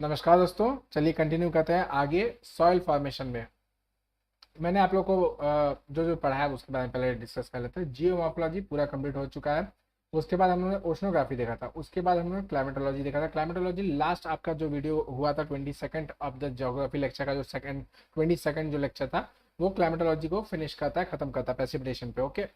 नमस्कार दोस्तों, चलिए कंटिन्यू करते हैं आगे सॉइल फॉर्मेशन में। मैंने आप लोग को जो जो पढ़ा है उसके बारे में पहले डिस्कस कर लेते हैं। जियोमॉर्फोलॉजी पूरा कंप्लीट हो चुका है। उसके बाद हम लोगों ने ओशनोग्राफी देखा था, उसके बाद हम लोगों ने क्लाइमेटोलॉजी देखा था। क्लाइमेटोलॉजी लास्ट आपका जो वीडियो हुआ था 22nd of the geography lecture का, जो सेकंड 22nd जो लेक्चर था वो क्लाइमेटोलॉजी को फिनिश करता है, खत्म करता है प्रेसिपिटेशन पे। ओके,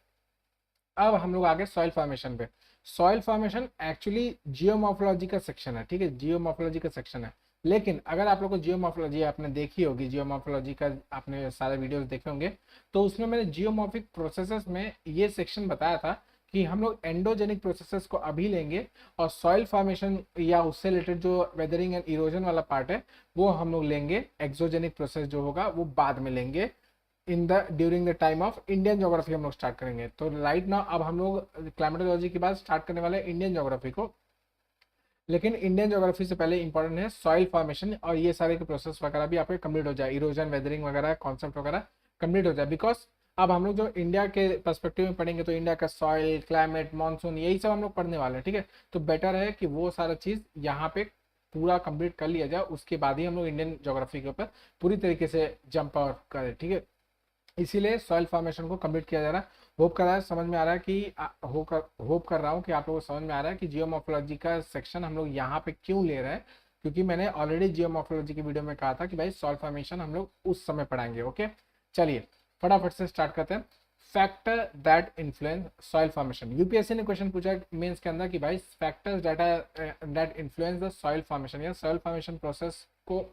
अब हम लोग आगे सॉइल फॉर्मेशन पे। सॉइल फॉर्मेशन एक्चुअली जियोमॉर्फोलॉजी का सेक्शन है, ठीक है, जियोमॉर्फोलॉजी का सेक्शन है। लेकिन अगर आप लोग को जियोमॉर्फोलॉजी आपने देखी होगी, जियोमॉर्फोलॉजी का आपने सारे वीडियोस देखे होंगे, तो उसमें मैंने जियोमॉर्फिक प्रोसेसेस में ये सेक्शन बताया था कि हम लोग एंडोजेनिक प्रोसेसेस को अभी लेंगे और सॉइल फॉर्मेशन या उससे रिलेटेड जो वेदरिंग एंड इरोजन वाला पार्ट है वो हम लोग लेंगे। एक्सोजेनिक प्रोसेस जो होगा वो बाद में लेंगे, in the during the time of Indian geography हम लोग स्टार्ट करेंगे। तो राइट नाउ अब हम लोग क्लाइमेटोलॉजी के बाद स्टार्ट करने वाले हैं इंडियन ज्योग्राफी को। लेकिन इंडियन ज्योग्राफी से पहले इंपॉर्टेंट है सॉइल फॉर्मेशन, और ये सारे के प्रोसेस वगैरह भी आपके कंप्लीट हो जाए, इरोजन वेदरिंग वगैरह कॉन्सेप्ट वगैरह कंप्लीट हो जाए। बिकॉज अब हम लोग जो इंडिया के पर्सपेक्टिव में पढ़ेंगे तो इंडिया का सॉइल, क्लाइमेट, मानसून, यही सब हम लोग पढ़ने वाले हैं, ठीक है। तो बेटर है कि वो सारा चीज़ यहाँ पे पूरा कंप्लीट कर लिया जाए, उसके बाद ही हम लोग इंडियन ज्योग्राफी के ऊपर पूरी तरीके से जंप आउट करें, ठीक है। इसीलिए सॉइल फॉर्मेशन को कंप्लीट किया जा रहा है। होप कर रहा है समझ में आ रहा है कि होप कर रहा हूँ कि आप लोगों को समझ में आ रहा है कि जियोमॉर्फोलॉजी का सेक्शन हम लोग यहाँ पे क्यों ले रहे हैं, क्योंकि मैंने ऑलरेडी जियोमॉर्फोलॉजी की वीडियो में कहा था कि भाई सॉइल फॉर्मेशन हम लोग उस समय पढ़ाएंगे। ओके, चलिए फटाफट से स्टार्ट करते हैं। Factor that influence soil formation. UPSC ने क्वेश्चन पूछा मेंस के अंदर कि भाई factors that influence the soil formation या सॉइल फॉर्मेशन प्रोसेस को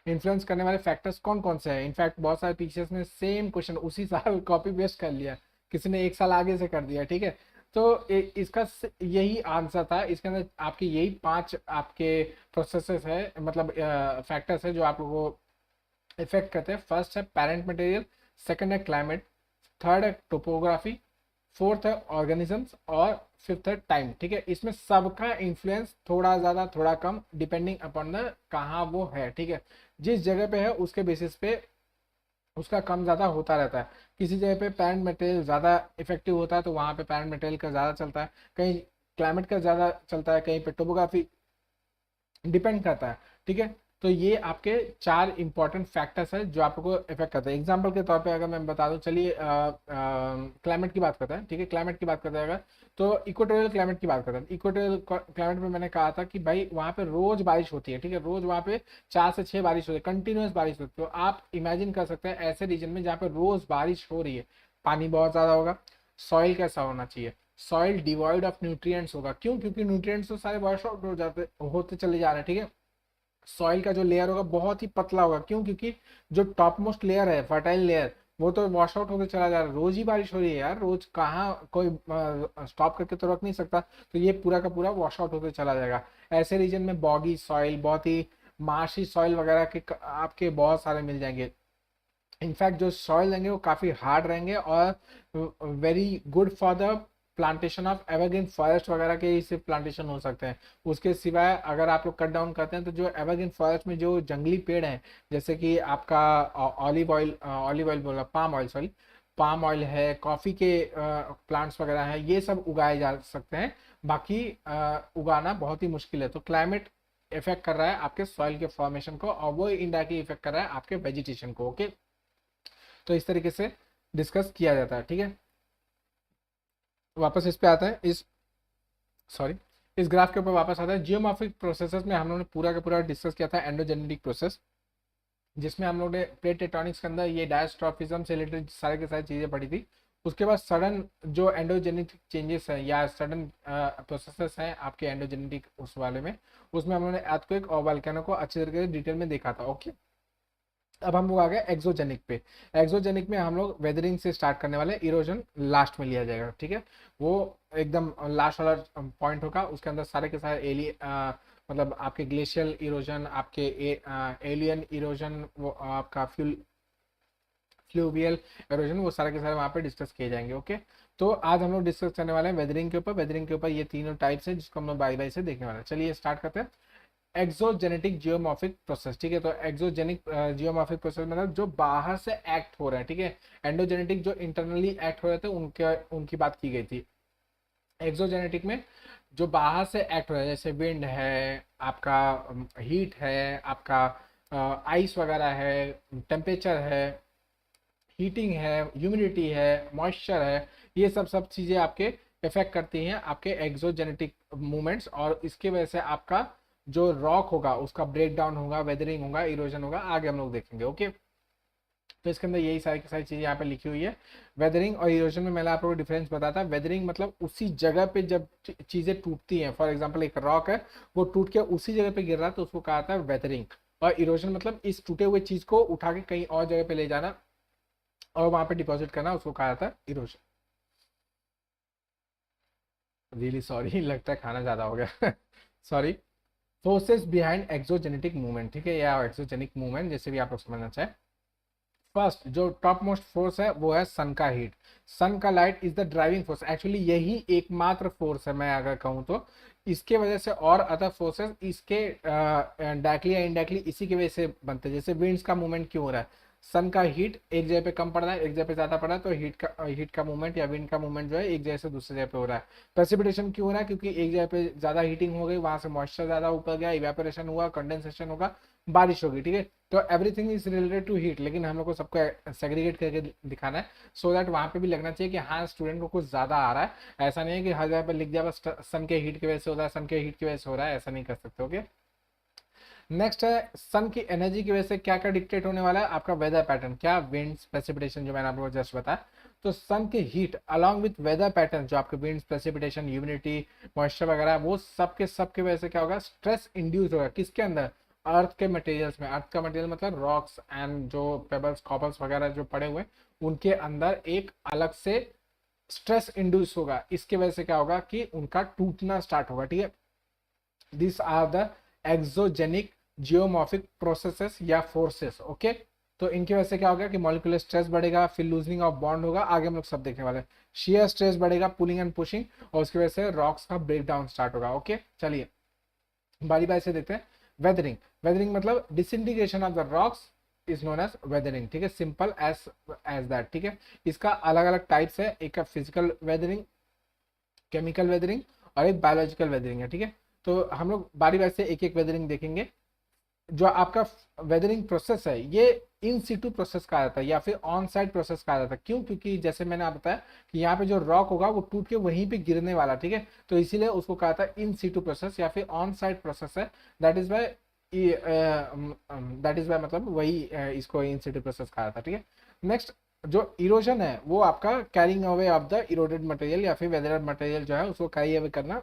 इन्फ्लुएंस करने वाले फैक्टर्स कौन कौन से हैं। इनफैक्ट बहुत सारे टीचर्स ने सेम क्वेश्चन उसी साल कॉपी पेस्ट कर लिया, किसी ने एक साल आगे से कर दिया, ठीक है। तो इसका यही आंसर था, इसके अंदर आपके यही पांच आपके प्रोसेसेस है, मतलब फैक्टर्स है जो आप लोगों को इफेक्ट करते हैं। फर्स्ट है पेरेंट मटेरियल, सेकंड है क्लाइमेट, थर्ड है टोपोग्राफी, फोर्थ है ऑर्गेनिजम्स, और फिफ्थ है टाइम, ठीक है। इसमें सबका इन्फ्लुएंस थोड़ा ज़्यादा थोड़ा कम डिपेंडिंग अपॉन द कहाँ वो है, ठीक है। जिस जगह पे है उसके बेसिस पे उसका कम ज़्यादा होता रहता है। किसी जगह पे पैरेंट मटेरियल ज़्यादा इफेक्टिव होता है तो वहाँ पे पैरेंट मटेरियल का ज़्यादा चलता है, कहीं क्लाइमेट का ज़्यादा चलता है, कहीं पे टोपोग्राफी, डिपेंड करता है, ठीक है। तो ये आपके चार इंपॉर्टेंट फैक्टर्स है जो आपको इफेक्ट करते हैं। एग्जांपल के तौर पे अगर मैं बता दूं, चलिए क्लाइमेट की बात करते हैं, ठीक है। क्लाइमेट की बात करते हैं अगर, तो इक्वेटोरियल क्लाइमेट की बात करते हैं। इक्वेटोरियल क्लाइमेट में मैंने कहा था कि भाई वहाँ पे रोज बारिश होती है, ठीक है, रोज वहाँ पे 4 से 6 बारिश होती है, कंटिन्यूस बारिश होती है। तो आप इमेजिन कर सकते हैं ऐसे रीजन में जहाँ पे रोज बारिश हो रही है, पानी बहुत ज्यादा होगा। सॉइल कैसा होना चाहिए, सॉइल डिवॉइड ऑफ न्यूट्रिएंट्स होगा। क्यों? क्योंकि न्यूट्रिएंट्स तो सारे वॉश आउट हो जाते होते चले जा रहे हैं, ठीक है। सॉइल का जो लेयर होगा बहुत ही पतला होगा। क्यों? क्योंकि जो टॉप मोस्ट लेयर है, फर्टाइल लेयर, वो तो वॉश आउट होकर चला जा रहा है। रोज ही बारिश हो रही है यार, रोज कहाँ कोई स्टॉप करके तो रख नहीं सकता, तो ये पूरा का पूरा वॉश आउट होकर चला जाएगा। ऐसे रीजन में बॉगी सॉइल, बहुत ही मार्शी सॉइल वगैरह के आपके बहुत सारे मिल जाएंगे। इनफैक्ट जो सॉइल रहेंगे वो काफ़ी हार्ड रहेंगे और very good for the plantation of evergreen forest वगैरह के ही सिर्फ प्लांटेशन हो सकते हैं। उसके सिवाय अगर आप लोग कट डाउन करते हैं तो जो एवरग्रीन फॉरेस्ट में जो जंगली पेड़ हैं, जैसे कि आपका ऑलिव ऑयल बोला, palm oil, sorry, palm oil है, कॉफ़ी के प्लांट्स वगैरह हैं, ये सब उगाए जा सकते हैं। बाकी उगाना बहुत ही मुश्किल है। तो क्लाइमेट इफेक्ट कर रहा है आपके सॉइल के फॉर्मेशन को, और वो इनडायरेक्टली इफेक्ट कर रहा है आपके वेजिटेशन को। ओके, तो इस तरीके से डिस्कस किया जाता है, ठीक है। वापस इस पे आता है, इस सॉरी इस ग्राफ के ऊपर वापस आता है। जियोमॉर्फिक प्रोसेसेस में हम लोगों ने पूरा का पूरा डिस्कस किया था एंडोजेनेटिक प्रोसेस, जिसमें हम लोग ने प्लेट टेक्टोनिक्स के अंदर ये डायस्ट्रॉफिज्म से रिलेटेड सारे के सारी चीज़ें पढ़ी थी। उसके बाद सडन जो एंडोजेनेटिक चेंजेस हैं या सडन प्रोसेसेस हैं आपके एंडोजेनेटिक उस वाले में, उसमें हम लोगों ने अर्थक्वेक और वल्केनो को अच्छी तरीके से डिटेल में देखा था। ओके, अब हम लोग आ गए एक्सोजेनिक पे। एक्सोजेनिक में हम लोग वेदरिंग से स्टार्ट करने वाले, इरोजन लास्ट में लिया जाएगा, ठीक है। वो एकदम लास्ट वाला पॉइंट होगा, उसके अंदर सारे के सारे मतलब आपके ग्लेशियल इरोजन, आपके एलियन इरोजन, वो आपका फ्लूवियल इरोजन, वो सारे के सारे वहाँ पे डिस्कस किए जाएंगे। ओके, तो आज हम लोग डिस्कस करने वाले हैं वेदरिंग के ऊपर। वेदरिंग के ऊपर ये तीनों टाइप्स है जिसको हम लोग बाई बाई से देखने वाले हैं। चलिए स्टार्ट करते हैं। एक्सोजेनेटिक जियोमॉर्फिक प्रोसेस, ठीक है। तो एक्सोजेनिक जियोमॉर्फिक प्रोसेस मतलब जो बाहर से एक्ट हो रहे हैं, ठीक है। एंडोजेनेटिक जो इंटरनली एक्ट हो रहे थे उनके उनकी बात की गई थी। एक्सोजेनेटिक में जो बाहर से एक्ट हो रहा है, जैसे विंड है आपका, हीट है आपका, आइस वगैरह है, टेम्परेचर है, हीटिंग है, ह्यूमिडिटी है, मॉइस्चर है, ये सब सब चीज़ें आपके इफेक्ट करती हैं आपके एक्सोजेनेटिक मूवमेंट्स, और इसकी वजह से आपका जो रॉक होगा उसका ब्रेक डाउन होगा, वेदरिंग होगा, इरोजन होगा, आगे हम लोग देखेंगे। ओके, तो इसके अंदर यही सारी की सारी चीज़ें यहाँ पे लिखी हुई है। वेदरिंग और इरोजन में मैंने आप लोगों को डिफरेंस बताया था। वेदरिंग मतलब उसी जगह पे जब चीज़ें टूटती हैं, फॉर एग्जांपल एक रॉक है, वो टूट के उसी जगह पे गिर रहा है, तो उसको कहा था वेदरिंग। और इरोजन मतलब इस टूटे हुए चीज़ को उठा के कहीं और जगह पे ले जाना और वहां पे डिपॉजिट करना, उसको कहा जाता है इरोजन। रियली सॉरी लगता है खाना ज़्यादा हो गया sorry. Forces behind exogenetic movement, ठीक है, या एक्सोजेनिक मूवमेंट जैसे भी आप लोग समझना चाहें। फर्स्ट जो टॉप मोस्ट फोर्स है वो है सन का हीट। सन का light is the driving force, actually यही एकमात्र फोर्स है, मैं अगर कहूँ तो। इसके वजह से और अदर फोर्सेस इसके डायरेक्टली या इनडायरेक्टली इसी की वजह से बनते हैं। जैसे विंड्स का मूवमेंट क्यों हो रहा है, सन का हीट एक जगह पे कम पड़ रहा है, एक जगह पे ज्यादा पड़ रहा है, तो हीट का मूवमेंट या विंड का मूवमेंट जो है एक जगह से दूसरी जगह पे हो रहा है। प्रेसिपिटेशन क्यों हो रहा है, क्योंकि एक जगह पे ज्यादा हीटिंग हो गई, वहां से मॉइस्चर ज्यादा ऊपर गया, इवेपोरेशन हुआ, कंडेंसेशन होगा, बारिश होगी, ठीक है। तो everything is related to heat, लेकिन हम लोग को सबको सेग्रीगेट करके दिखाना है, सो दैट वहां पे भी लगना चाहिए कि हाँ स्टूडेंट को कुछ ज्यादा आ रहा है। ऐसा नहीं है कि हर जगह पर लिख दिया बस सन के हीट की वजह से हो रहा है, सन के हीट की वजह से हो रहा है, ऐसा नहीं कर सकते। ओके, नेक्स्ट है सन की एनर्जी की वजह से क्या क्या डिक्टेट होने वाला है, आपका वेदर पैटर्न, क्या विंड्स, प्रेसिपिटेशन, जो मैंने आप लोगों को जस्ट बताया। तो सन की heat along with weather pattern, जो आपके विंड्स, प्रेसिपिटेशन, ह्यूमिडिटी, मॉइस्चर वगैरह, वो सबके वजह से क्या होगा, स्ट्रेस इंड्यूस होगा किसके अंदर, अर्थ के मटेरियल्स में। अर्थ का मटेरियल मतलब रॉक्स एंड जो पेबल्स, कॉपल्स वगैरह जो पड़े हुए, उनके अंदर एक अलग से स्ट्रेस इंड्यूस होगा। इसकी वजह से क्या होगा कि उनका टूटना स्टार्ट होगा, ठीक है। This are the exogenic geomorphic processes या फोर्सेस। ओके, तो इनकी वजह से क्या होगा कि मॉलिक्यूलर स्ट्रेस बढ़ेगा, फिर लूजनिंग ऑफ बॉन्ड होगा, आगे हम लोग सब देखने वाले हैं। शेयर स्ट्रेस बढ़ेगा, पुलिंग एंड पुशिंग, और उसकी वजह से रॉक्स का ब्रेक डाउन स्टार्ट होगा। ओके, चलिए बारी बारी से देखते हैं। वेदरिंग, वेदरिंग मतलब disintegration of the rocks is known as weathering, ठीक है, सिंपल एज एज दैट, ठीक है। इसका अलग अलग टाइप्स है, एक है फिजिकल वेदरिंग, केमिकल वेदरिंग, और एक बायोलॉजिकल वेदरिंग है, ठीक है। तो हम लोग बारी बारी से एक एक वेदरिंग देखेंगे। जो आपका वेदरिंग प्रोसेस है ये इन सीटू प्रोसेस कहा जाता है या फिर ऑन साइड प्रोसेस कहा जाता है। क्यों, क्योंकि जैसे मैंने आप बताया कि यहाँ पे जो रॉक होगा वो टूट के वहीं पे गिरने वाला, ठीक है, तो इसीलिए उसको कहा था इन सीटू प्रोसेस या फिर ऑन साइड प्रोसेस है। दैट इज वाई मतलब वही इसको इन सीटू प्रोसेस कहा था, ठीक है। नेक्स्ट जो इरोजन है वो आपका carrying away of the eroded material या फिर वेदर्ड मटेरियल जो है उसको कैरी अवे करना,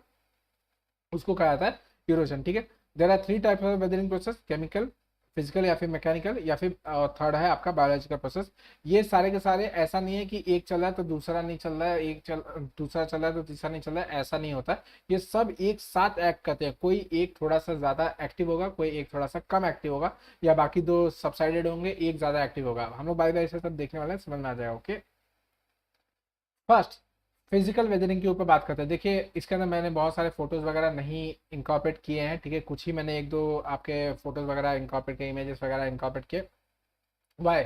उसको कहा जाता है इरोजन, ठीक है। There are three types of weathering process, chemical, physical या फिर मैकेनिकल, या फिर थर्ड है आपका बायोलॉजिकल प्रोसेस। ये सारे के सारे ऐसा नहीं है कि एक चल रहा है तो दूसरा नहीं चल रहा है, दूसरा चल रहा है तो तीसरा नहीं चल रहा है, ऐसा नहीं होता। ये सब एक साथ एक्ट करते हैं, कोई एक थोड़ा सा ज्यादा एक्टिव होगा, कोई एक थोड़ा सा कम एक्टिव होगा, या बाकी दो सबसाइडेड होंगे, एक ज्यादा एक्टिव होगा। हम लोग बारी बारी से सब देखने वाले हैं, समझ में आ जाएगा। ओके, फर्स्ट फिजिकल वेदरिंग के ऊपर बात करते हैं। देखिए इसके अंदर मैंने बहुत सारे फोटोज वगैरह नहीं इंकॉर्पोरेट किए हैं, ठीक है, कुछ ही मैंने एक दो आपके फोटोज वगैरह इंकॉर्पोरेट किए, इमेजेस वगैरह इंकॉर्पोरेट किए। वाई,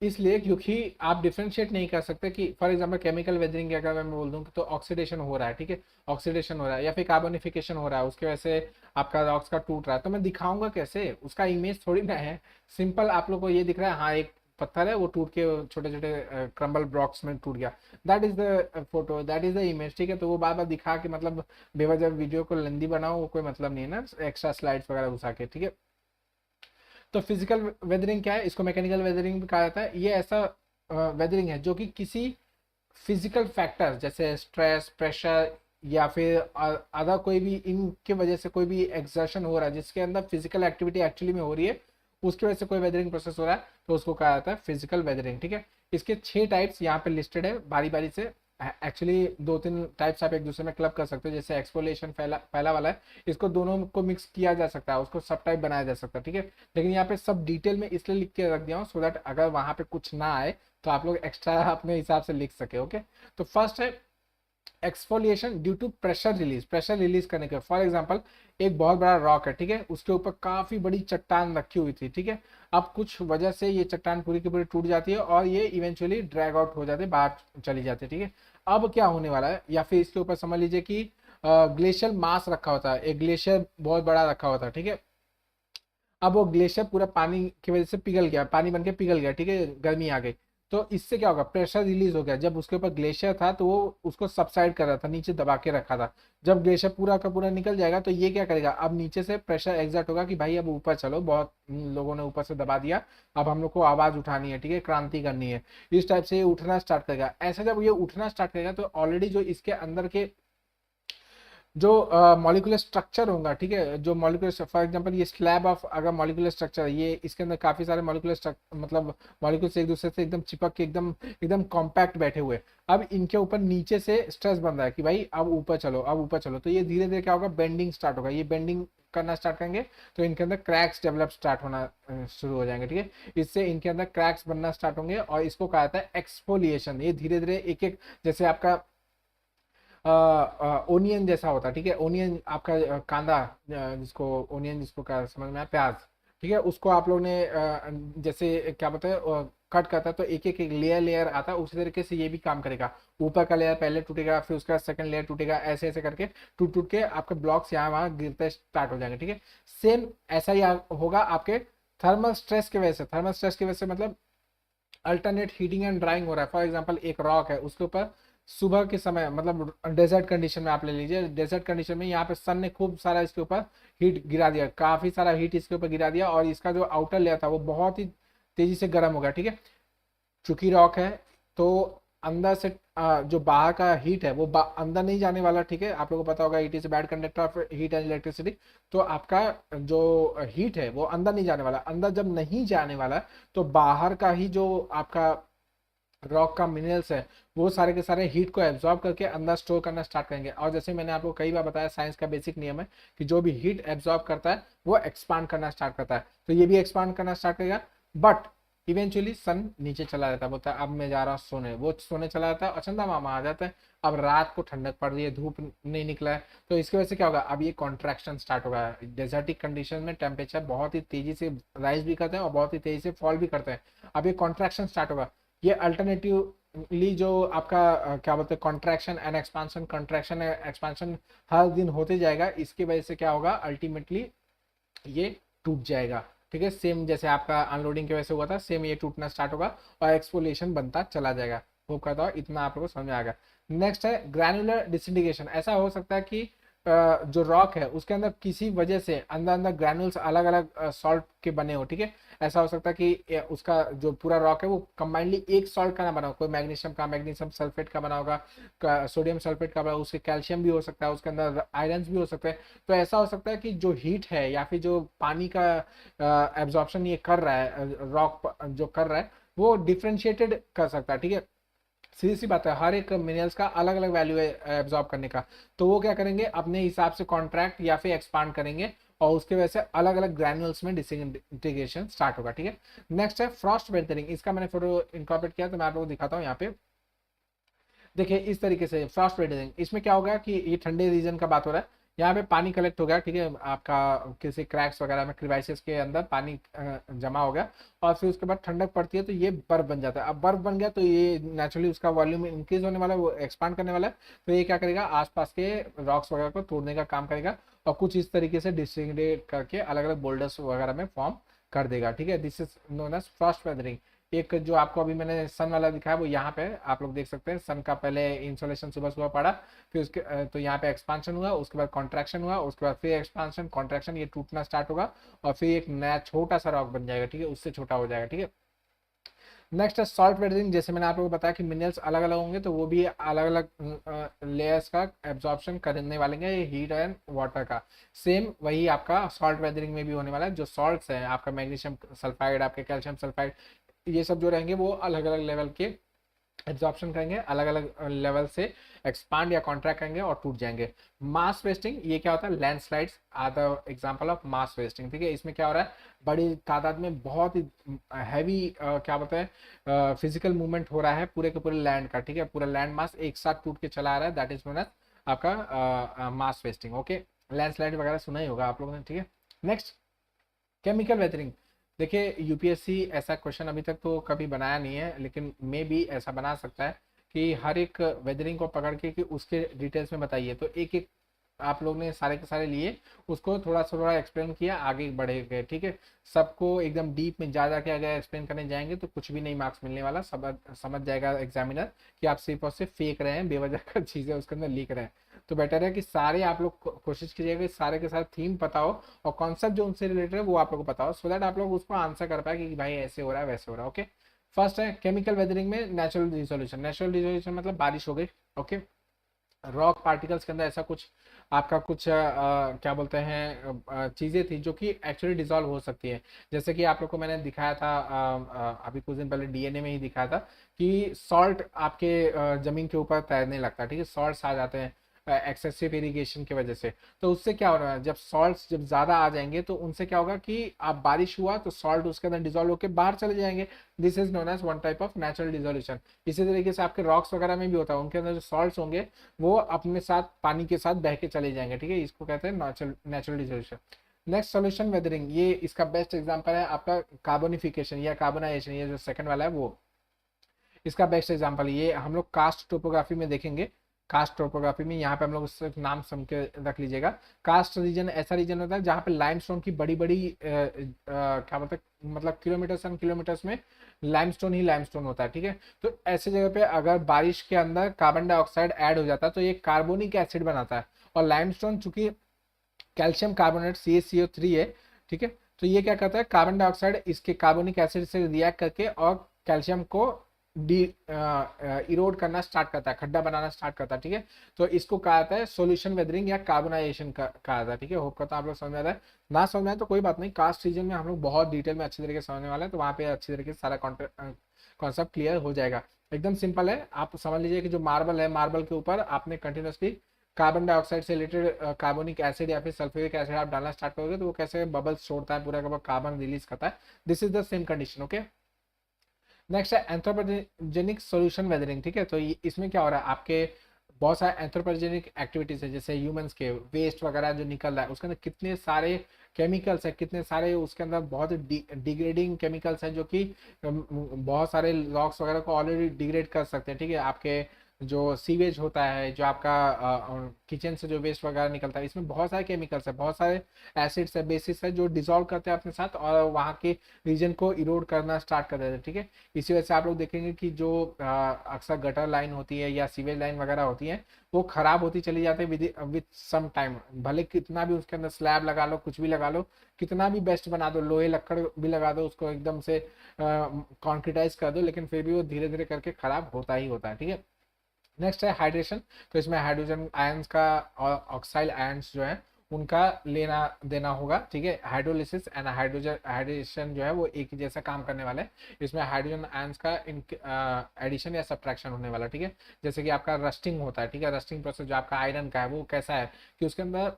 इसलिए क्योंकि आप डिफ्रेंशिएट नहीं कर सकते कि फॉर एग्जांपल केमिकल वेदरिंग की अगर मैं बोल दूं तो ऑक्सीडेशन हो रहा है, ठीक है, ऑक्सीडेशन हो रहा है या फिर कार्बोनिफिकेशन हो रहा है, उसकी वजह से आपका रॉक्स का टूट रहा है, तो मैं दिखाऊंगा कैसे, उसका इमेज थोड़ी ना है। सिंपल आप लोग को ये दिख रहा है, हाँ एक पत्थर है वो टूट के छोटे छोटे क्रम्बल ब्लॉक्स में टूट गया, that is the photo, that is the image, ठीक है। तो वो बार बार दिखा के मतलब बेवजह वीडियो को लेंदी बनाओ, वो कोई मतलब नहीं है ना, एक्स्ट्रा स्लाइड्स वगैरह घुसा के, ठीक है। तो फिजिकल वेदरिंग क्या है, इसको मैकेनिकल वेदरिंग भी कहा जाता है। ये ऐसा वेदरिंग है जो कि किसी फिजिकल फैक्टर जैसे स्ट्रेस, प्रेशर, या फिर अदर कोई भी इनके वजह से कोई भी एक्सर्शन हो रहा है जिसके अंदर फिजिकल एक्टिविटी एक्चुअली में हो रही है, उसकी वजह से कोई वेदरिंग प्रोसेस हो रहा है, तो उसको कहा जाता है फिजिकल वेदरिंग, ठीक है। इसके 6 टाइप्स यहाँ पे लिस्टेड है बारी बारी से। एक्चुअली 2-3 टाइप्स आप एक दूसरे में क्लब कर सकते हो, जैसे एक्सफोलिएशन पहला पहला वाला है, इसको दोनों को मिक्स किया जा सकता है, उसको सब टाइप बनाया जा सकता है, ठीक है। लेकिन यहाँ पे सब डिटेल में इसलिए लिख के रख दिया हूँ सो दैट अगर वहां पे कुछ ना आए तो आप लोग एक्स्ट्रा अपने हिसाब से लिख सके। ओके, तो फर्स्ट है exfoliation due to pressure release करने के। फॉर एग्जांपल एक बहुत बड़ा रॉक है, ठीक है, उसके ऊपर काफी बड़ी चट्टान रखी हुई थी, ठीक है, अब कुछ वजह से ये चट्टान पूरी की पूरी टूट जाती है और ये इवेंचुअली ड्रैग आउट हो जाते, बाहर चली जाती है, ठीक है। अब क्या होने वाला है, या फिर इसके ऊपर समझ लीजिए कि ग्लेशियर मास रखा होता है, एक ग्लेशियर बहुत बड़ा रखा होता है, ठीक है। अब वो ग्लेशियर पूरा पानी की वजह से पिघल गया, पानी बन के पिघल गया, ठीक है, गर्मी आ गई, तो इससे क्या होगा, प्रेशर रिलीज हो गया। जब उसके ऊपर ग्लेशियर था तो वो उसको सबसाइड कर रहा था, नीचे दबा के रखा था। जब ग्लेशियर पूरा का पूरा निकल जाएगा तो ये क्या करेगा, अब नीचे से प्रेशर एग्जर्ट होगा कि भाई अब ऊपर चलो, बहुत लोगों ने ऊपर से दबा दिया, अब हम लोग को आवाज उठानी है, ठीक है, क्रांति करनी है। इस टाइप से ये उठना स्टार्ट करेगा। ऐसा जब ये उठना स्टार्ट करेगा तो ऑलरेडी जो इसके अंदर के जो मॉलिक्यूलर स्ट्रक्चर होगा, ठीक है, जो मॉलिक्यूलर, फॉर एग्जांपल ये स्लैब ऑफ अगर मॉलिक्यूलर स्ट्रक्चर है, ये इसके अंदर काफी सारे मॉलिक्यूलर मतलब मॉलिक्यूल्स एक दूसरे से एकदम चिपक के एकदम एकदम कॉम्पैक्ट बैठे हुए। अब इनके ऊपर नीचे से स्ट्रेस बन रहा है कि भाई अब ऊपर चलो, अब ऊपर चलो, तो ये धीरे धीरे क्या होगा, बेंडिंग स्टार्ट होगा। ये बेंडिंग करना स्टार्ट करेंगे तो इनके अंदर क्रैक्स डेवलप स्टार्ट होना शुरू हो जाएंगे, ठीक है। इससे इनके अंदर क्रैक्स बनना स्टार्ट होंगे और इसको कहा जाता है एक्सफोलिएशन। ये धीरे धीरे एक एक, जैसे आपका ओनियन जैसा होता है, ठीक है, ओनियन आपका कांदा, जिसको ओनियन जिसको क्या समझ में आया, प्याज, ठीक है, उसको आप लोग ने जैसे क्या बोलते हैं कट करता है तो एक एक एक लेयर लेयर आता है, उसी तरीके से ये भी काम करेगा। ऊपर का लेयर पहले टूटेगा, फिर उसका सेकंड लेयर टूटेगा, ऐसे ऐसे करके टूट टूट के आपके ब्लॉक्स यहाँ वहाँ गिरते स्टार्ट हो जाएंगे, ठीक है। सेम ऐसा ही होगा आपके थर्मल स्ट्रेस की वजह से। थर्मल स्ट्रेस की वजह से मतलब अल्टरनेट हीटिंग एंड ड्राइंग हो रहा है। फॉर एग्जांपल एक रॉक है, उसके ऊपर सुबह के समय, मतलब डेजर्ट कंडीशन में आप ले लीजिए, डेजर्ट कंडीशन में यहाँ पे सन ने खूब सारा इसके ऊपर हीट गिरा दिया, काफी सारा हीट इसके ऊपर गिरा दिया और इसका जो आउटर लेयर था वो बहुत ही तेजी से गर्म हो गया, ठीक है। चूंकि रॉक है तो अंदर से जो बाहर का हीट है वो अंदर नहीं जाने वाला, ठीक है, आप लोगों को पता होगा it is bad conductor of heat and electricity. तो आपका जो हीट है वो अंदर नहीं जाने वाला। अंदर जब नहीं जाने वाला तो बाहर का ही जो आपका रॉक का मिनरल्स है वो सारे के सारे हीट को एब्जॉर्ब करके अंदर स्टोर करना स्टार्ट करेंगे। और जैसे मैंने आपको कई बार बताया, साइंस का बेसिक नियम है कि जो भी हीट एब्जॉर्ब करता है वो एक्सपांड करना स्टार्ट करता है, तो ये भी एक्सपांड करना स्टार्ट करेगा। बट इवेंचुअली सन नीचे चला जाता है, बोलता है अब मैं जा रहा हूँ सोने, वो सोने चला जाता है और चंदा मामा आ जाता है। अब रात को ठंडक पड़ रही है, धूप नहीं निकला है, तो इसकी वजह से क्या होगा, अब ये कॉन्ट्रैक्शन स्टार्ट होगा। डेजर्टिक कंडीशन में टेम्परेचर बहुत ही तेजी से राइज भी करते हैं और बहुत ही तेजी से फॉल भी करते हैं। अब ये कॉन्ट्रैक्शन स्टार्ट होगा। ये अल्टरनेटिवली जो आपका क्या बोलते हैं, contraction and expansion, contraction and expansion हर दिन होते जाएगा। इसकी वजह से क्या होगा, अल्टीमेटली ये टूट जाएगा, ठीक है। सेम जैसे आपका अनलोडिंग की वजह से हुआ था, सेम ये टूटना स्टार्ट होगा और एक्सफोलिएशन बनता चला जाएगा। वो कहता हूँ इतना आप लोगों को समझ में आ गया। नेक्स्ट है ग्रैनुलर डिसइंटीग्रेशन। ऐसा हो सकता है कि जो रॉक है उसके अंदर किसी वजह से अंदर अंदर ग्रैनुल्स अलग अलग सॉल्ट के बने हो, ठीक है। ऐसा हो सकता है कि उसका जो पूरा रॉक है वो कंबाइनली एक सॉल्ट का ना बना हो, कोई मैग्नीशियम का, मैग्नीशियम सल्फेट का बना होगा, सोडियम सल्फेट का बना, उसके कैल्शियम भी हो सकता है, उसके अंदर आयरन भी हो सकते हैं। तो ऐसा हो सकता है कि जो हीट है या फिर जो पानी का एब्जॉर्प्शन ये कर रहा है, रॉक जो कर रहा है वो डिफ्रेंशिएटेड कर सकता है, ठीक है। सीधी सी बात है, हर एक मिनरल्स का अलग अलग वैल्यू है एब्जॉर्ब करने का, तो वो क्या करेंगे, अपने हिसाब से कॉन्ट्रैक्ट या फिर एक्सपांड करेंगे और उसके वजह से अलग अलग ग्रैनुअल्स में डिसइंटीग्रेशन स्टार्ट होगा, ठीक है। नेक्स्ट है फ्रॉस्ट वेदरिंग। इसका मैंने फोटो इनकॉर्पोरेट किया तो मैं आप लोगों को दिखाता हूँ यहाँ पे। देखिए इस तरीके से फ्रॉस्ट वेदरिंग, इसमें क्या होगा कि ये ठंडे रीजन का बात हो रहा है। यहाँ पे पानी कलेक्ट हो गया, ठीक है, आपका किसी क्रैक्स वगैरह में, क्रिवाइसिस के अंदर पानी जमा हो गया और फिर उसके बाद ठंडक पड़ती है तो ये बर्फ बन जाता है। अब बर्फ बन गया तो ये नेचुरली उसका वॉल्यूम इंक्रीज होने वाला है, वो एक्सपांड करने वाला है। तो ये क्या करेगा, आसपास के रॉक्स वगैरह को तोड़ने का काम करेगा और कुछ इस तरीके से डिसइंटीग्रेट करके अलग अलग बोल्डर्स वगैरह में फॉर्म कर देगा, ठीक है। This is known as frost weathering. एक जो आपको अभी मैंने सन वाला दिखाया वो यहाँ पे आप लोग देख सकते हैं। सन का पहले इंसोलेशन सुबह सुबह पड़ा, फिर उसके तो यहाँ पे एक्सपांशन हुआ, उसके बाद कॉन्ट्रैक्शन हुआ, उसके बाद फिर एक्सपांशन कॉन्ट्रैक्शन, ये टूटना स्टार्ट होगा और फिर एक नया छोटा सा रॉक बन जाएगा, ठीक है, उससे छोटा हो जाएगा, ठीक है। नेक्स्ट है सॉल्ट वेदरिंग। जैसे मैंने आप लोगों को बताया कि मिनरल्स अलग अलग होंगे तो वो भी अलग अलग लेयर्स का एब्जॉर्प्शन करने वाले हैं, हीट एंड वाटर का। सेम वही आपका सॉल्ट वेदरिंग में भी होने वाला है। जो सॉल्ट्स हैं, आपका मैग्नीशियम सल्फाइड, आपके कैल्शियम सल्फाइड, ये सब जो रहेंगे वो अलग अलग लेवल के एब्जॉर्प्शन करेंगे, अलग अलग लेवल से एक्सपांड या कॉन्ट्रैक्ट करेंगे और टूट जाएंगे। मास वेस्टिंग, ये क्या होता है, landslides are the example of mass wasting. ठीक है, इसमें क्या हो रहा है, बड़ी तादाद में बहुत ही हैवी क्या बोलते हैं फिजिकल मूवमेंट हो रहा है पूरे के पूरे लैंड का। ठीक है, पूरा लैंड मास एक साथ टूट के चला आ रहा है, दैट इज नोन एज आपका मास वेस्टिंग। ओके, लैंडस्लाइड वगैरह सुना ही होगा आप लोगों ने। ठीक है, नेक्स्ट केमिकल वेदरिंग। देखिए यूपीएससी ऐसा क्वेश्चन अभी तक तो कभी बनाया नहीं है, लेकिन मे भी ऐसा बना सकता है कि हर एक वेदरिंग को पकड़ के कि उसके डिटेल्स में बताइए। तो एक एक आप लोग ने सारे के सारे लिए, उसको थोड़ा सा थोड़ा एक्सप्लेन किया, आगे बढ़े गए। ठीक है, सबको एकदम डीप में जा जाके अगर एक्सप्लेन करने जाएंगे तो कुछ भी नहीं मार्क्स मिलने वाला। सब समझ जाएगा एग्जामिनर कि आप सिर्फ और सिर्फ फेंक रहे हैं, बेवजह का चीजें उसके अंदर लिख रहे हैं। तो बेटर है कि सारे आप लोग कोशिश कीजिएगा कि सारे के साथ थीम पता हो और कॉन्सेप्ट जो उनसे रिलेटेड है वो आप लोग को पता हो, सो दैट आप लोग उसको आंसर कर पाए कि भाई ऐसे हो रहा है वैसे हो रहा है। ओके, फर्स्ट है केमिकल वेदरिंग में नेचुरल डिसोल्यूशन। नेचुरल डिसोल्यूशन मतलब बारिश हो गई। ओके, रॉक पार्टिकल्स के अंदर ऐसा कुछ आपका कुछ क्या बोलते हैं चीजें थी जो कि एक्चुअली डिसॉल्व हो सकती है। जैसे कि आप लोग को मैंने दिखाया था अभी कुछ दिन पहले डीएनए में ही दिखाया था कि सॉल्ट आपके जमीन के ऊपर तैरने लगता है। ठीक है, सॉल्ट्स आ जाते हैं एक्सेसिव इरिगेशन की वजह से। तो उससे क्या हो रहा है, जब सॉल्ट्स जब ज्यादा आ जाएंगे तो उनसे क्या होगा कि आप बारिश हुआ तो सॉल्ट उसके अंदर डिजोल्व होकर बाहर चले जाएंगे। This is known as one type of natural dissolution. इसी तरीके से आपके रॉक्स वगैरह में भी होता है, उनके अंदर जो सॉल्ट्स होंगे वो अपने साथ पानी के साथ बह के चले जाएंगे। ठीक है, इसको कहते हैं natural dissolution. Next solution weathering, ये इसका बेस्ट एग्जांपल है आपका कार्बोनिफिकेशन या कार्बोनाइजेशन। ये जो सेकंड वाला है वो इसका बेस्ट एग्जांपल। ये हम लोग कास्ट टोपोग्राफी में देखेंगे। कास्ट टोपोग्राफी में यहाँ पे हम लोग सिर्फ नाम समझ के रख लीजिएगा। कास्ट रीजन ऐसा रीजन होता है जहाँ पे लाइमस्टोन की बड़ी बड़ी क्या बोलते हैं, मतलब किलोमीटर्स एंड किलोमीटर्स में लाइमस्टोन ही लाइमस्टोन होता है। ठीक है, तो ऐसे जगह पे अगर बारिश के अंदर कार्बन डाइऑक्साइड ऐड हो जाता है तो ये कार्बोनिक एसिड बनाता है। और लाइमस्टोन चूंकि कैल्शियम कार्बोनेट CaCO3 है। ठीक है, तो ये क्या करता है, कार्बन डाइऑक्साइड इसके कार्बोनिक एसिड से रिएक्ट करके और कैल्शियम को डी इरोड करना स्टार्ट करता है, खड्डा बनाना स्टार्ट करता है। ठीक है, तो इसको कहा जाता है सोल्यूशन वेदरिंग या कार्बोनाइजेशन कहा जाता है। ठीक है, होप करता हूं आप लोग समझ में आ रहा है। ना समझ में आए तो कोई बात नहीं, कास्ट रीजन में हम लोग बहुत डिटेल में अच्छी तरीके से समझने वाले हैं, तो वहाँ पे अच्छी तरीके से सारा कॉन्सेप्ट क्लियर हो जाएगा। एकदम सिंपल है, आप समझ लीजिए कि जो मार्बल है, मार्बल के ऊपर आपने कंटिन्यूसली कार्बन डाइऑक्साइड से रिलेटेड कार्बोनिक एसिड या फिर सल्फ्यूरिक एसिड आप डालना स्टार्ट करोगे तो वो कैसे बबल्स छोड़ता है, पूरा का पूरा कार्बन रिलीज करता है। This is the same condition. Okay, next है एंथ्रोपोजेनिक सॉल्यूशन वेदरिंग। ठीक है, तो इसमें क्या हो रहा है, आपके बहुत सारे एंथ्रोपोजेनिक एक्टिविटीज है, जैसे ह्यूमंस के वेस्ट वगैरह जो निकल रहा है उसके अंदर कितने सारे केमिकल्स है, कितने सारे उसके अंदर बहुत डिग्रेडिंग केमिकल्स हैं जो कि बहुत सारे लॉक्स वगैरह को ऑलरेडी डिग्रेड कर सकते हैं। ठीक है, आपके जो सीवेज होता है, जो आपका किचन से जो वेस्ट वगैरह निकलता है, इसमें बहुत सारे केमिकल्स है, बहुत सारे एसिड्स है, बेसिस है जो डिसॉल्व करते हैं अपने साथ और वहाँ के रीजन को इरोड करना स्टार्ट कर देते हैं। ठीक है, इसी वजह से आप लोग देखेंगे कि जो अक्सर गटर लाइन होती है या सीवेज लाइन वगैरह होती है वो खराब होती चली जाती है विद सम टाइम। भले कितना भी उसके अंदर स्लैब लगा लो, कुछ भी लगा लो, कितना भी बेस्ट बना दो, लोहे लक्कड़ भी लगा दो, उसको एकदम से कॉन्क्रीटाइज कर दो, लेकिन फिर भी वो धीरे धीरे करके खराब होता ही होता है। ठीक है, नेक्स्ट है हाइड्रेशन। तो इसमें हाइड्रोजन आयंस का और ऑक्साइड आयंस जो है उनका लेना देना होगा। ठीक है, हाइड्रोलिसिस एंड हाइड्रोजन हाइड्रेशन जो है वो एक ही जैसा काम करने वाले हैं। इसमें हाइड्रोजन आयंस का एडिशन या सब्ट्रैक्शन होने वाला। ठीक है, जैसे कि आपका रस्टिंग होता है। ठीक है, रस्टिंग प्रोसेस जो आपका आयरन का है वो कैसा है कि उसके अंदर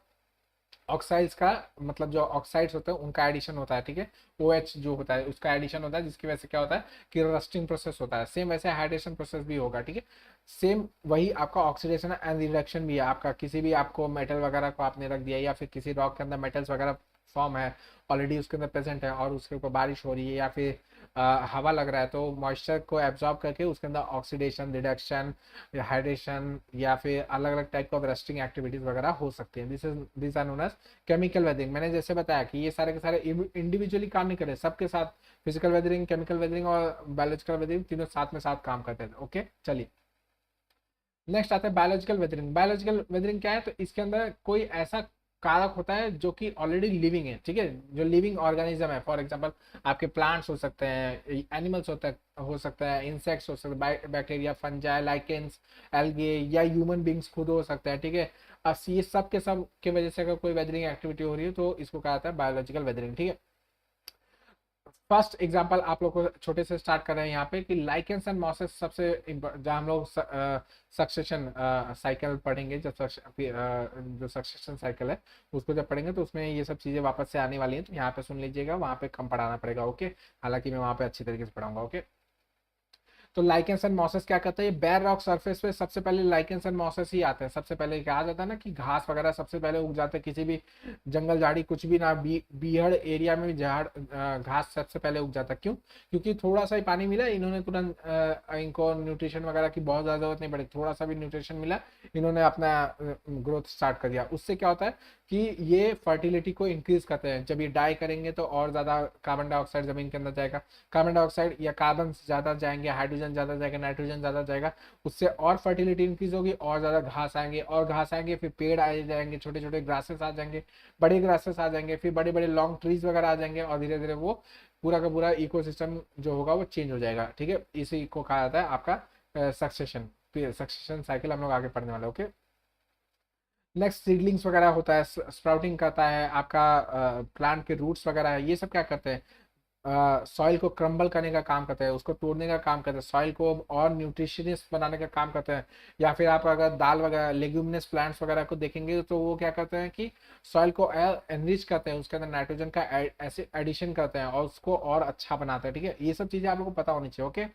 ऑक्साइड्स का मतलब जो ऑक्साइड्स होते हैं उनका एडिशन होता है। ठीक है, OH जो होता है उसका एडिशन होता है, जिसकी वजह से क्या होता है कि रस्टिंग प्रोसेस होता है। सेम वैसे हाइड्रेशन प्रोसेस भी होगा। ठीक है, सेम वही आपका ऑक्सीडेशन एंड रिडक्शन भी है। आपका किसी भी आपको मेटल वगैरह को आपने रख दिया या फिर किसी रॉक के अंदर मेटल्स वगैरह फॉर्म है, ऑलरेडी उसके अंदर प्रेजेंट है और उसके ऊपर बारिश हो रही है या फिर हवा लग रहा है, तो मॉइस्चर को एब्जॉर्ब करके उसके अंदर ऑक्सीडेशन, रिडक्शन, हाइड्रेशन या फिर अलग अलग टाइप ऑफ रस्टिंग एक्टिविटीज वगैरह हो सकती है। This are known as chemical weathering. मैंने जैसे बताया कि ये सारे के सारे इंडिविजुअली काम नहीं करे, सबके साथ फिजिकल वेदरिंग, केमिकल वेदरिंग और बायोलॉजिकल वेदरिंग तीनों साथ में साथ काम करते हैं। ओके, चलिए नेक्स्ट आता है बायोलॉजिकल वेदरिंग। बायोलॉजिकल वेदरिंग क्या है, तो इसके अंदर कोई ऐसा कारक होता है जो कि ऑलरेडी लिविंग है। ठीक है, जो लिविंग ऑर्गेनिज्म है, फॉर एग्जांपल आपके प्लांट्स हो सकते हैं, एनिमल्स हो सकता है, इंसेक्ट्स हो सकते हैं, बैक्टीरिया, फंजाई, लाइकेंस, एल्गे या ह्यूमन बींग्स खुद हो सकते हैं। ठीक है, अब ये सब के सब के वजह से अगर कोई वेदरिंग एक्टिविटी हो रही है तो इसको कहा जाता है बायोलॉजिकल वेदरिंग। ठीक है, फर्स्ट एग्जांपल आप लोग को छोटे से स्टार्ट कर रहे हैं यहाँ पे कि लाइकेंस एंड मॉसेस सबसे जहाँ हम लोग सक्सेशन साइकिल पढ़ेंगे, जो सक्सेशन साइकिल है उसको जब पढ़ेंगे तो उसमें ये सब चीज़ें वापस से आने वाली हैं, तो यहाँ पे सुन लीजिएगा, वहाँ पे कम पढ़ाना पड़ेगा। ओके, हालांकि मैं वहाँ पे अच्छी तरीके से पढ़ाऊंगा। ओके, तो लाइकेंस एंड मॉसेस क्या करते हैं, ये बेयर रॉक सरफेस पे सबसे पहले लाइकेंस एंड मॉसेस ही आते हैं। सबसे पहले क्या आ जाता है ना कि घास वगैरह सबसे पहले उग जाते हैं, किसी भी जंगल झाड़ी कुछ भी ना, बीहड़ एरिया में भी झाड़ घास सबसे पहले उग जाता है। क्यों? क्योंकि थोड़ा सा ही पानी मिला, इन्होंने तुरंत इनको न्यूट्रिशन वगैरह की बहुत ज़्यादा जरूरत नहीं पड़ी, थोड़ा सा भी न्यूट्रिशन मिला, इन्होंने अपना ग्रोथ स्टार्ट कर दिया। उससे क्या होता है कि ये फर्टिलिटी को इंक्रीज करते हैं। जब ये डाई करेंगे तो और ज़्यादा कार्बन डाइऑक्साइड जमीन के अंदर जाएगा, कार्बन डाइऑक्साइड या कार्बन ज़्यादा जाएंगे, हाइड्रोजन ज़्यादा जाएगा, नाइट्रोजन ज़्यादा जाएगा, उससे और फर्टिलिटी इंक्रीज होगी, और ज़्यादा घास आएंगे, और घास आएंगे फिर पेड़ आ जाएंगे, छोटे छोटे ग्रासेस आ जाएंगे, बड़े ग्रासेस आ जाएंगे, फिर बड़े बड़े लॉन्ग ट्रीज वगैरह आ जाएंगे, और धीरे धीरे वो पूरा का पूरा इकोसिस्टम जो होगा वो चेंज हो जाएगा। ठीक है, इसी को कहा जाता है आपका सक्सेशन। सक्सेशन साइकिल हम लोग आगे पढ़ने वाले। ओके, नेक्स्ट सीडलिंग्स वगैरह होता है, स्प्राउटिंग करता है आपका, प्लांट के रूट्स वगैरह है, ये सब क्या करते हैं, सॉइल को क्रम्बल करने का काम करते हैं, उसको तोड़ने का काम करते हैं, सॉइल को और न्यूट्रिशियस बनाने का काम करते हैं। या फिर आप अगर दाल वगैरह लेग्यूमिनस प्लांट्स वगैरह को देखेंगे तो वो क्या करते हैं कि सॉइल को एनरिच करते हैं, उसके अंदर नाइट्रोजन का एडिशन करते हैं और उसको और अच्छा बनाते हैं। ठीक है, ये सब चीज़ें आप लोग को पता होनी चाहिए। ओके,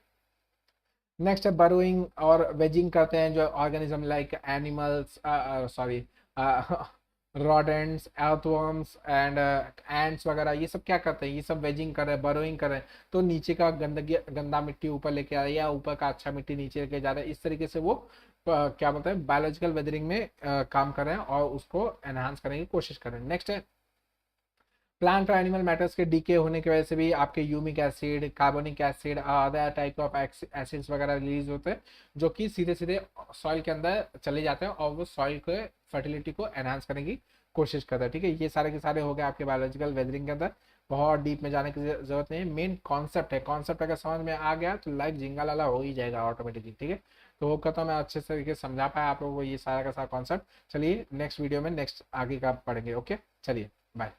नेक्स्ट है बरोइंग और वेजिंग करते हैं जो organism like animals, sorry rodents, earthworms and ants वगैरह, ये सब क्या करते हैं, ये सब वेजिंग कर रहे हैं, बरोइंग कर रहे हैं, तो नीचे का गंदगी गंदा मिट्टी ऊपर लेके आ रहा है, या ऊपर का अच्छा मिट्टी नीचे लेके जा रहा है। इस तरीके से वो क्या बोलते हैं, बायोलॉजिकल वेदरिंग में काम कर रहे हैं और उसको एनहांस करने की कोशिश कर रहे हैं। नेक्स्ट है प्लांट और एनिमल मैटर्स के डीके होने की वजह से भी आपके humic acid, carbonic acid, other type of acids वगैरह रिलीज होते हैं, जो कि सीधे सीधे सॉइल के अंदर चले जाते हैं और वो सॉइल के फर्टिलिटी को एनहांस करने की कोशिश करता है। ठीक है, ये सारे के सारे हो गए आपके बायोलॉजिकल वेदरिंग के अंदर, बहुत डीप में जाने की जरूरत नहीं है, मेन कॉन्सेप्ट है। कॉन्सेप्ट अगर समझ में आ गया तो लाइफ जिंगा लाला हो ही जाएगा ऑटोमेटिकली। ठीक है, तो होप करता हूँ मैं अच्छे तरीके से समझा पाया आप लोगों को ये सारा का सारा कॉन्सेप्ट। चलिए नेक्स्ट वीडियो में नेक्स्ट आगे का पढ़ेंगे। ओके, चलिए बाय।